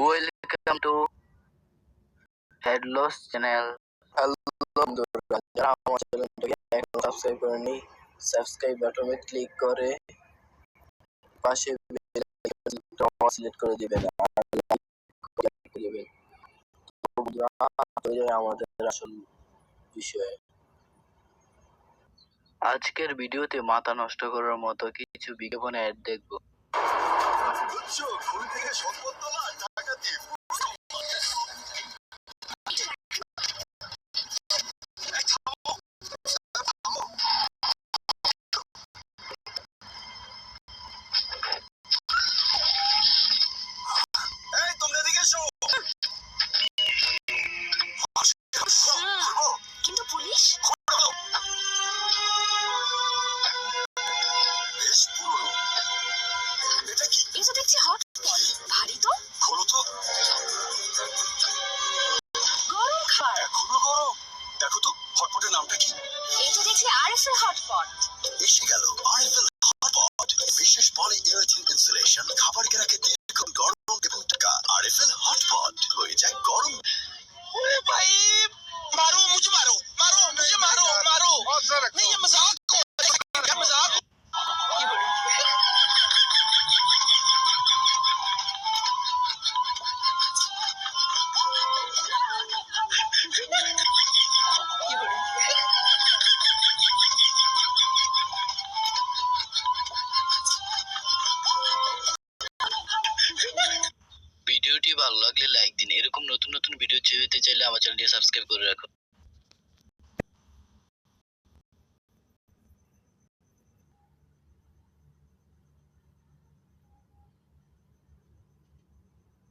Welcome to হেডলস channel. Hello বন্ধুরা, যারা আমার চ্যানেলটাকে এখনো সাবস্ক্রাইব করেনি, সাবস্ক্রাইব বাটনে ক্লিক করে পাশে বেল আইকনটা সিলেক্ট করে দিবেন আর লাইক করে দিবেন। তো বন্ধুরা, চলে যাই আমাদের আসল বিষয়ে। আজকের ভিডিওতে মাথা নষ্ট করার মতো কিছু বিজ্ঞাপন অ্যাড দেখব। কিন্তু পুলিশ বেশ পুরনো। এটা কি? এটা দেখছি হটপট, ভারী তো। খোলো তো। গরম খাবার এখনো গরম? দেখো তো হটপটের নামটা কি? এটা দেখছি আরএফএল হটপট। এসে গেল আরএফএল হটপট, বিশেষ পলি ইউরেথিন ইনসুলেশন, খাবার কেনাকে দীর্ঘক্ষণ গরম এবং টাকা। আরএফএল হটপট হয়ে যায় গরম। ओए भाई, मारो मुझे, मारो मारो मुझे, मारो मारो नहीं, ये मजाक हो क्या मजाक हो? ভিডিওটি ভালো লাগলে লাইক দিন। এরকম নতুন নতুন ভিডিও পেতে চাইলে আমার চ্যানেলটি সাবস্ক্রাইব করে রাখুন।